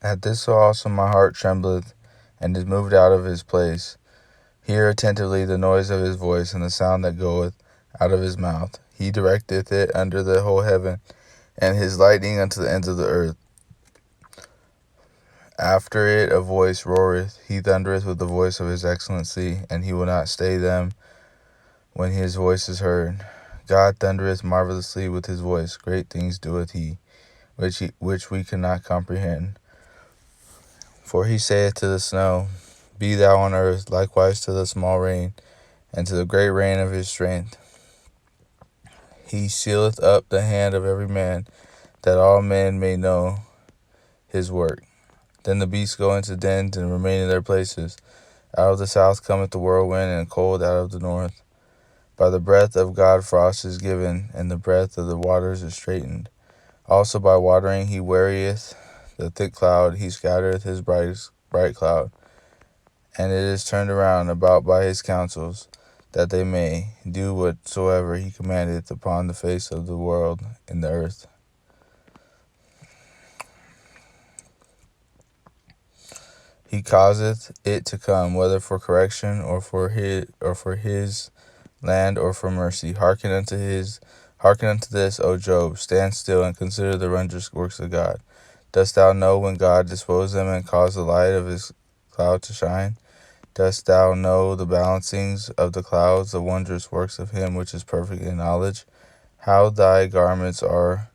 At this also my heart trembleth, and is moved out of his place. Hear attentively the noise of his voice, and the sound that goeth out of his mouth. He directeth it under the whole heaven, and his lightning unto the ends of the earth. After it a voice roareth, he thundereth with the voice of his excellency, and he will not stay them when his voice is heard. God thundereth marvelously with his voice, great things doeth he, which we cannot comprehend. For he saith to the snow, Be thou on earth, likewise to the small rain, and to the great rain of his strength. He sealeth up the hand of every man, that all men may know his work. Then the beasts go into dens and remain in their places. Out of the south cometh the whirlwind, and cold out of the north. By the breath of God frost is given, and the breath of the waters is straitened. Also by watering he wearieth the thick cloud, he scattereth his bright cloud. And it is turned around about by his counsels, that they may do whatsoever he commandeth upon the face of the world in the earth. He causeth it to come, whether for correction, or for his land, or for mercy. Hearken unto this, O Job. Stand still and consider the wondrous works of God. Dost thou know when God disposed them and caused the light of his cloud to shine? Dost thou know the balancings of the clouds, the wondrous works of him which is perfect in knowledge? How thy garments are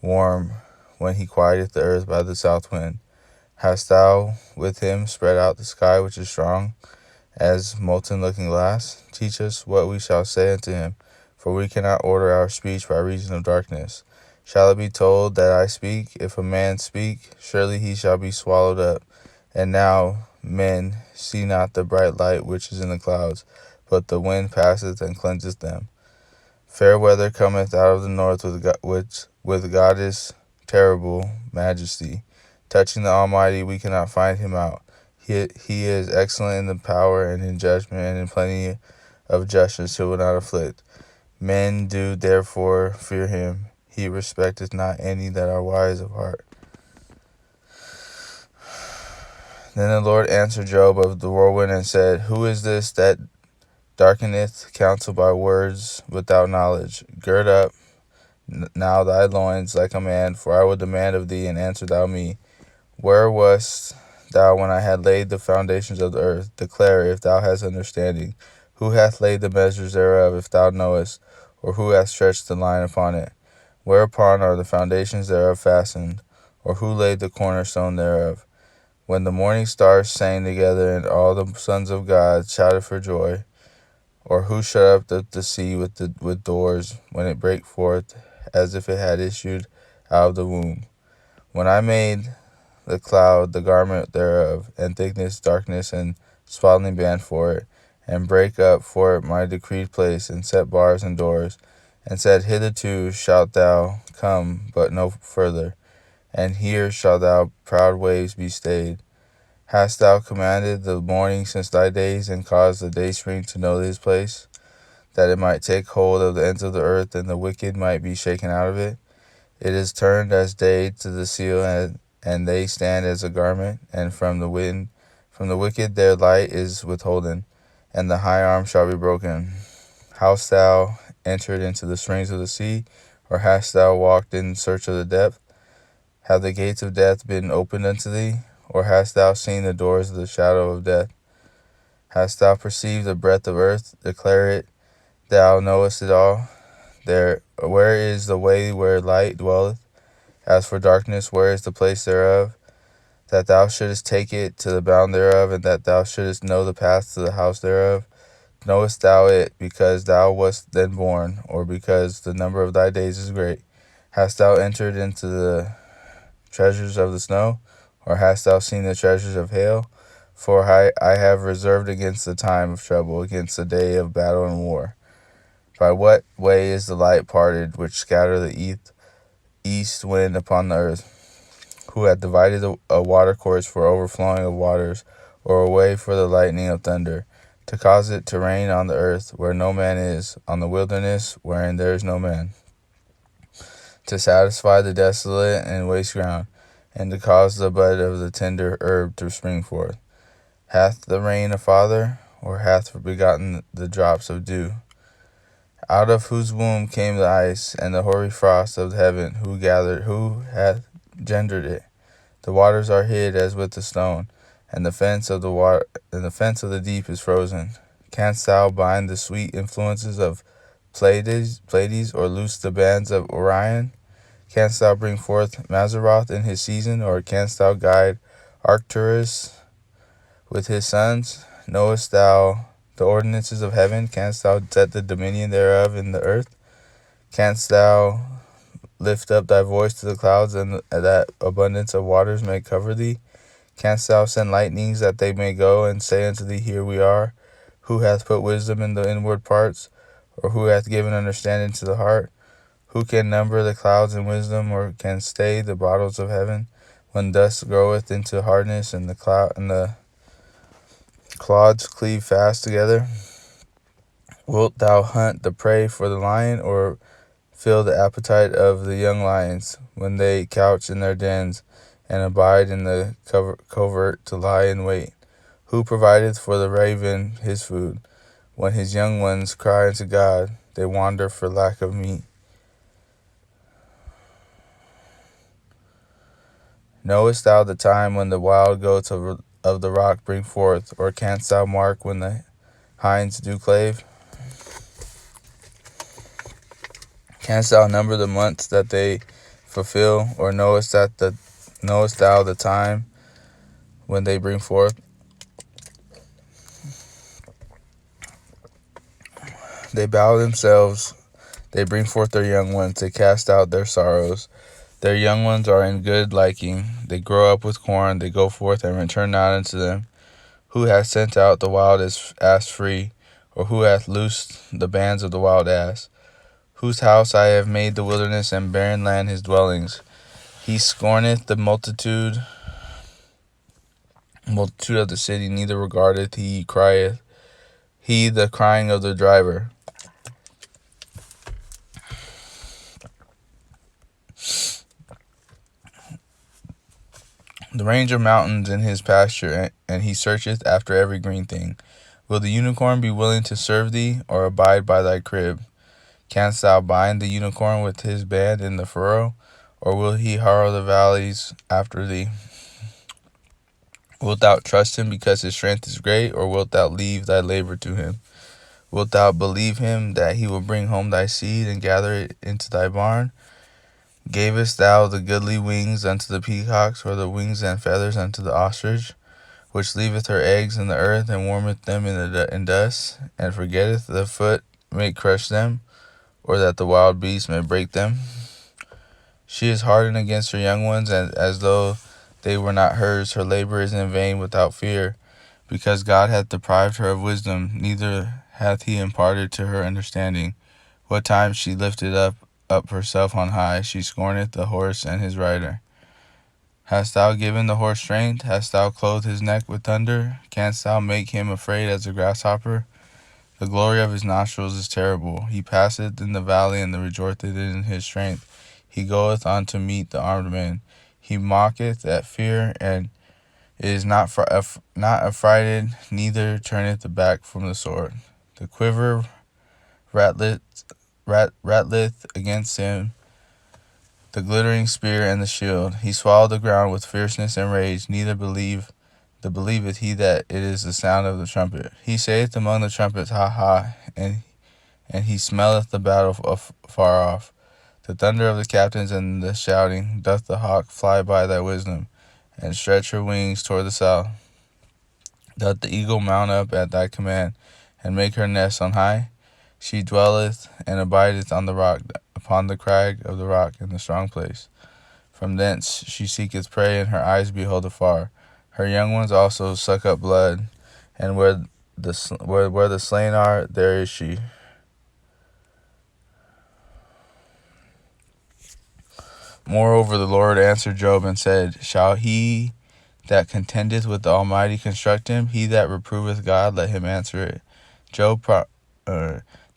warm when he quieteth the earth by the south wind. Hast thou with him spread out the sky which is strong, as molten looking glass? Teach us what we shall say unto him, for we cannot order our speech by reason of darkness. Shall it be told that I speak? If a man speak, surely he shall be swallowed up. And now men see not the bright light which is in the clouds, but the wind passeth and cleanseth them. Fair weather cometh out of the north with goddess terrible majesty. Touching the Almighty, we cannot find him out. He is excellent in the power and in judgment, and in plenty of justice he will not afflict. Men do therefore fear him. He respecteth not any that are wise of heart. Then the Lord answered Job of the whirlwind and said, Who is this that darkeneth counsel by words without knowledge? Gird up now thy loins like a man, for I will demand of thee, and answer thou me. Where wast thou when I had laid the foundations of the earth? Declare, if thou hast understanding. Who hath laid the measures thereof, if thou knowest? Or who hath stretched the line upon it? Whereupon are the foundations thereof fastened? Or who laid the cornerstone thereof? When the morning stars sang together, and all the sons of God shouted for joy? Or who shut up the sea with doors, when it brake forth, as if it had issued out of the womb? When I made the cloud the garment thereof, and thickness, darkness, and swaddling band for it, and brake up for it my decreed place, and set bars and doors, and said, Hitherto shalt thou come, but no further, and here shall thou proud waves be stayed. Hast thou commanded the morning since thy days, and caused the dayspring to know his place, that it might take hold of the ends of the earth, and the wicked might be shaken out of it? It is turned as day to the seal, and they stand as a garment, and from the wicked their light is withholden, and the high arm shall be broken. Hast thou entered into the springs of the sea, or hast thou walked in search of the depth? Have the gates of death been opened unto thee? Or hast thou seen the doors of the shadow of death? Hast thou perceived the breadth of earth? Declare it, thou knowest it all. Where is the way where light dwelleth? As for darkness, where is the place thereof? That thou shouldest take it to the bound thereof, and that thou shouldest know the path to the house thereof? Knowest thou it because thou wast then born, or because the number of thy days is great? Hast thou entered into the treasures of the snow? Or hast thou seen the treasures of hail? For I have reserved against the time of trouble, against the day of battle and war. By what way is the light parted, which scatter the east wind upon the earth? Who hath divided a watercourse for overflowing of waters, or a way for the lightning of thunder, to cause it to rain on the earth where no man is, on the wilderness wherein there is no man, to satisfy the desolate and waste ground, and to cause the bud of the tender herb to spring forth? Hath the rain a father, or hath begotten the drops of dew? Out of whose womb came the ice, and the hoary frost of heaven? Who hath gendered it? The waters are hid as with a stone, and the fence of the deep is frozen. Canst thou bind the sweet influences of Pleiades, or loose the bands of Orion? Canst thou bring forth Mazzaroth in his season, or canst thou guide Arcturus with his sons? Knowest thou the ordinances of heaven? Canst thou set the dominion thereof in the earth? Canst thou lift up thy voice to the clouds, and that abundance of waters may cover thee? Canst thou send lightnings that they may go and say unto thee, Here we are? Who hath put wisdom in the inward parts, or who hath given understanding to the heart? Who can number the clouds in wisdom, or can stay the bottles of heaven? When dust groweth into hardness, and the clods cleave fast together, wilt thou hunt the prey for the lion, or fill the appetite of the young lions, when they couch in their dens, and abide in the covert to lie in wait? Who provideth for the raven his food? When his young ones cry unto God, they wander for lack of meat. Knowest thou the time when the wild goats of the rock bring forth, or canst thou mark when the hinds do clave? Canst thou number the months that they fulfill, or knowest thou the time when they bring forth? They bow themselves, they bring forth their young ones, they cast out their sorrows. Their young ones are in good liking, they grow up with corn, they go forth and return not unto them. Who hath sent out the wild ass free, or who hath loosed the bands of the wild ass? Whose house I have made the wilderness, and barren land his dwellings. He scorneth the multitude of the city, neither regardeth he the crying of the driver. The range of mountains in his pasture, and he searcheth after every green thing. Will the unicorn be willing to serve thee, or abide by thy crib? Canst thou bind the unicorn with his band in the furrow, or will he harrow the valleys after thee? Wilt thou trust him because his strength is great, or wilt thou leave thy labor to him? Wilt thou believe him that he will bring home thy seed and gather it into thy barn? Gavest thou the goodly wings unto the peacocks, or the wings and feathers unto the ostrich, which leaveth her eggs in the earth, and warmeth them in dust, and forgetteth the foot may crush them, or that the wild beast may break them? She is hardened against her young ones, and as though they were not hers. Her labor is in vain without fear, because God hath deprived her of wisdom, neither hath he imparted to her understanding. What time she lifted up herself on high, she scorneth the horse and his rider. Hast thou given the horse strength? Hast thou clothed his neck with thunder? Canst thou make him afraid as a grasshopper? The glory of his nostrils is terrible. He passeth in the valley, and rejoiceth in his strength. He goeth on to meet the armed men. He mocketh at fear, and is not affrighted, neither turneth back from the sword. The quiver rattleth against him, the glittering spear and the shield. He swallowed the ground with fierceness and rage, neither believeth he that it is the sound of the trumpet. He saith among the trumpets, Ha ha, and he smelleth the battle afar off. The thunder of the captains and the shouting. Doth the hawk fly by thy wisdom, and stretch her wings toward the south? Doth the eagle mount up at thy command, and make her nest on high? She dwelleth and abideth on the rock, upon the crag of the rock in the strong place. From thence she seeketh prey, and her eyes behold afar. Her young ones also suck up blood, and where the slain are, there is she. Moreover, the Lord answered Job and said, Shall he that contendeth with the Almighty construct him? He that reproveth God, let him answer it.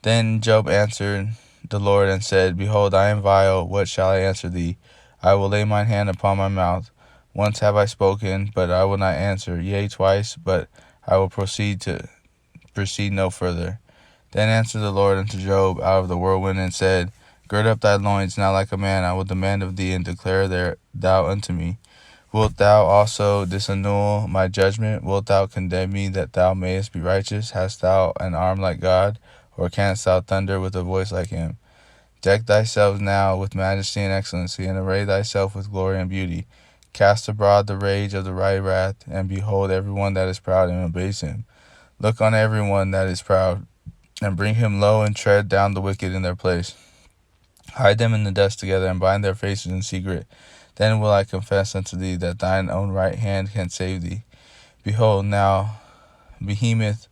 Then Job answered the Lord and said, Behold, I am vile. What shall I answer thee? I will lay mine hand upon my mouth. Once have I spoken, but I will not answer. Yea, twice, but I will proceed no further. Then answered the Lord unto Job out of the whirlwind, and said, Gird up thy loins now like a man. I will demand of thee, and declare thou unto me. Wilt thou also disannul my judgment? Wilt thou condemn me that thou mayest be righteous? Hast thou an arm like God? Or canst thou thunder with a voice like him? Deck thyself now with majesty and excellency, and array thyself with glory and beauty. Cast abroad the rage of the right wrath, and behold every one that is proud, and abase him. Look on every one that is proud, and bring him low, and tread down the wicked in their place. Hide them in the dust together, and bind their faces in secret. Then will I confess unto thee that thine own right hand can save thee. Behold, now Behemoth,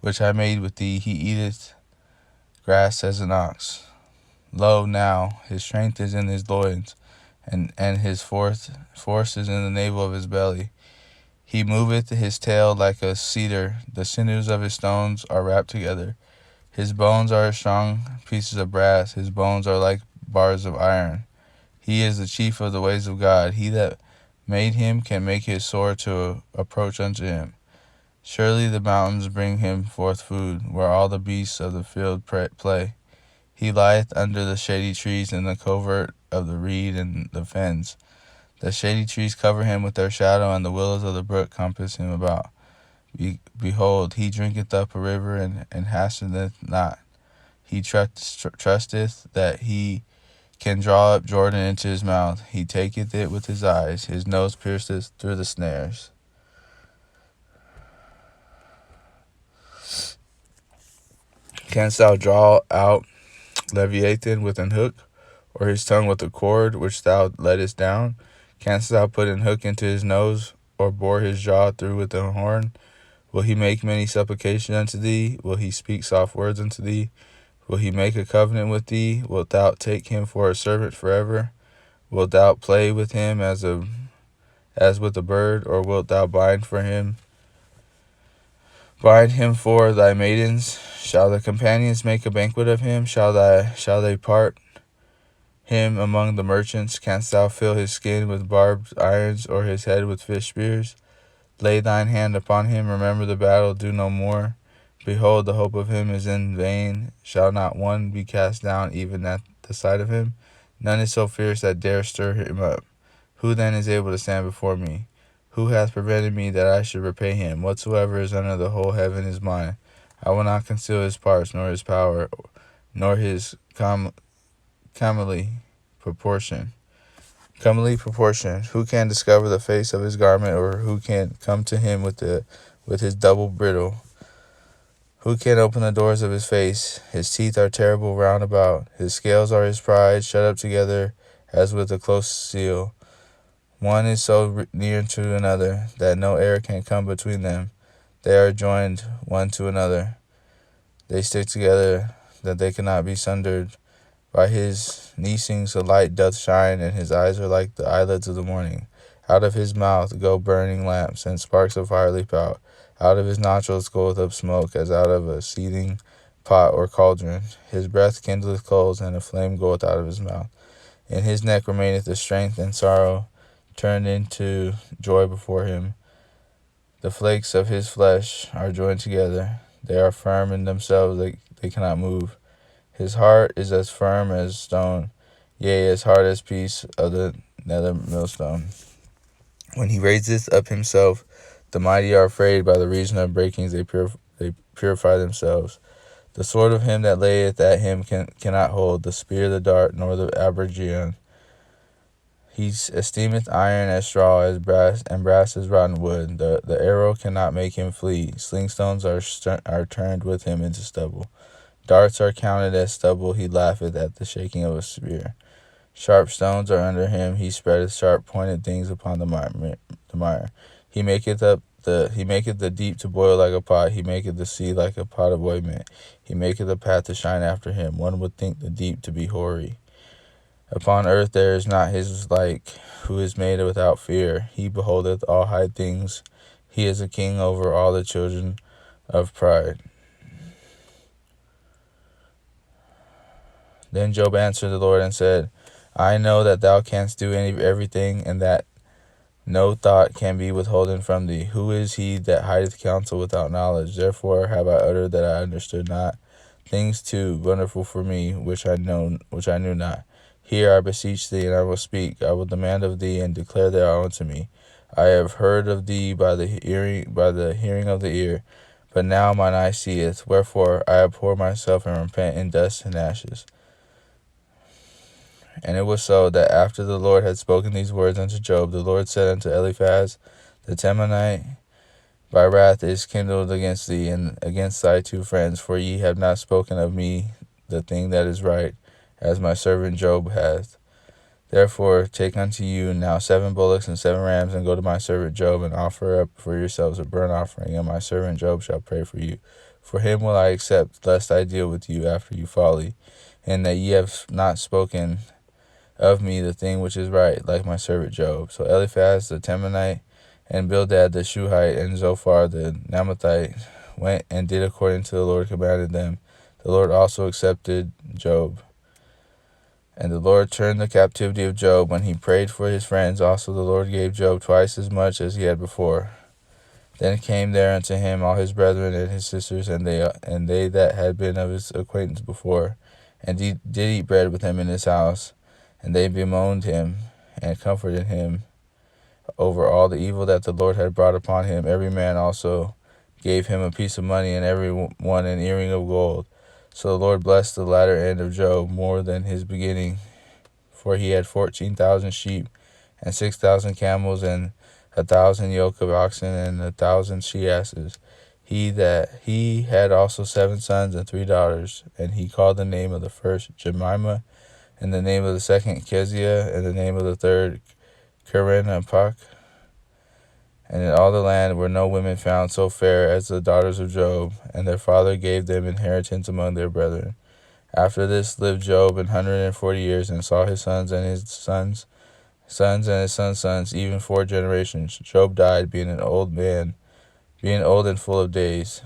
which I made with thee, he eateth grass as an ox. Lo, now his strength is in his loins, and his force is in the navel of his belly. He moveth his tail like a cedar, the sinews of his stones are wrapped together. His bones are as strong pieces of brass, his bones are like bars of iron. He is the chief of the ways of God. He that made him can make his sword to approach unto him. Surely the mountains bring him forth food, where all the beasts of the field play. He lieth under the shady trees in the covert of the reed and the fens. The shady trees cover him with their shadow, and the willows of the brook compass him about. Behold, he drinketh up a river, and hasteneth not. He trusteth that he can draw up Jordan into his mouth. He taketh it with his eyes. His nose pierceth through the snares. Canst thou draw out Leviathan with an hook, or his tongue with a cord which thou lettest down? Canst thou put an hook into his nose, or bore his jaw through with a horn? Will he make many supplications unto thee? Will he speak soft words unto thee? Will he make a covenant with thee? Wilt thou take him for a servant forever? Wilt thou play with him as with a bird, or wilt thou bind him for thy maidens? Shall the companions make a banquet of him? Shall they part him among the merchants? Canst thou fill his skin with barbed irons, or his head with fish spears? Lay thine hand upon him, remember the battle, do no more. Behold, the hope of him is in vain. Shall not one be cast down even at the sight of him? None is so fierce that dare stir him up. Who then is able to stand before me? Who hath prevented me that I should repay him? Whatsoever is under the whole heaven is mine. I will not conceal his parts, nor his power, nor his comely proportion. Who can discover the face of his garment, or who can come to him with his double bridle? Who can open the doors of his face? His teeth are terrible round about. His scales are his pride, shut up together as with a close seal. One is so near to another that no air can come between them. They are joined one to another. They stick together that they cannot be sundered. By his neesings the light doth shine, and his eyes are like the eyelids of the morning. Out of his mouth go burning lamps, and sparks of fire leap out. Out of his nostrils goeth up smoke, as out of a seething pot or cauldron. His breath kindleth coals, and a flame goeth out of his mouth. In his neck remaineth the strength, and sorrow turned into joy before him. The flakes of his flesh are joined together. They are firm in themselves, they cannot move. His heart is as firm as stone, yea, as hard as piece of the nether millstone. When he raiseth up himself, the mighty are afraid. By the reason of breakings they purify themselves. The sword of him that layeth at him cannot hold, the spear, the dart, nor the abrogeion. He esteemeth iron as straw, as brass, and brass as rotten wood. The arrow cannot make him flee. Slingstones are turned with him into stubble. Darts are counted as stubble. He laugheth at the shaking of a spear. Sharp stones are under him. He spreadeth sharp pointed things upon the mire. He maketh the deep to boil like a pot. He maketh the sea like a pot of ointment. He maketh a path to shine after him. One would think the deep to be hoary. Upon earth there is not his like, who is made without fear. He beholdeth all high things. He is a king over all the children of pride. Then Job answered the Lord and said, I know that thou canst do everything, and that no thought can be withholden from thee. Who is he that hideth counsel without knowledge? Therefore have I uttered that I understood not. Things too wonderful for me, which I knew not. Hear, I beseech thee, and I will speak. I will demand of thee, and declare thou unto me. I have heard of thee by the hearing of the ear, but now mine eye seeth. Wherefore I abhor myself, and repent in dust and ashes. And it was so, that after the Lord had spoken these words unto Job, the Lord said unto Eliphaz the Temanite, My wrath is kindled against thee, and against thy two friends, for ye have not spoken of me the thing that is right, as my servant Job hath. Therefore take unto you now 7 bullocks and 7 rams, and go to my servant Job, and offer up for yourselves a burnt offering, and my servant Job shall pray for you. For him will I accept, lest I deal with you after you folly, and that ye have not spoken of me the thing which is right, like my servant Job. So Eliphaz the Temanite, and Bildad the Shuhite, and Zophar the Naamathite went and did according to the Lord commanded them. The Lord also accepted Job. And the Lord turned the captivity of Job when he prayed for his friends. Also the Lord gave Job twice as much as he had before. Then came there unto him all his brethren and his sisters, and they that had been of his acquaintance before, and did eat bread with him in his house. And they bemoaned him, and comforted him over all the evil that the Lord had brought upon him. Every man also gave him a piece of money, and every one an earring of gold. So the Lord blessed the latter end of Job more than his beginning, for he had 14,000 sheep, and 6,000 camels, and 1,000 yoke of oxen, and 1,000 she-asses. He had also 7 sons and 3 daughters, and he called the name of the first Jemimah, and the name of the second Keziah, and the name of the third Kerenapach. And in all the land were no women found so fair as the daughters of Job, and their father gave them inheritance among their brethren. After this lived Job 140 years, and saw his sons and his sons' sons and his sons' sons, even 4 generations. Job died, being an old man, being old and full of days.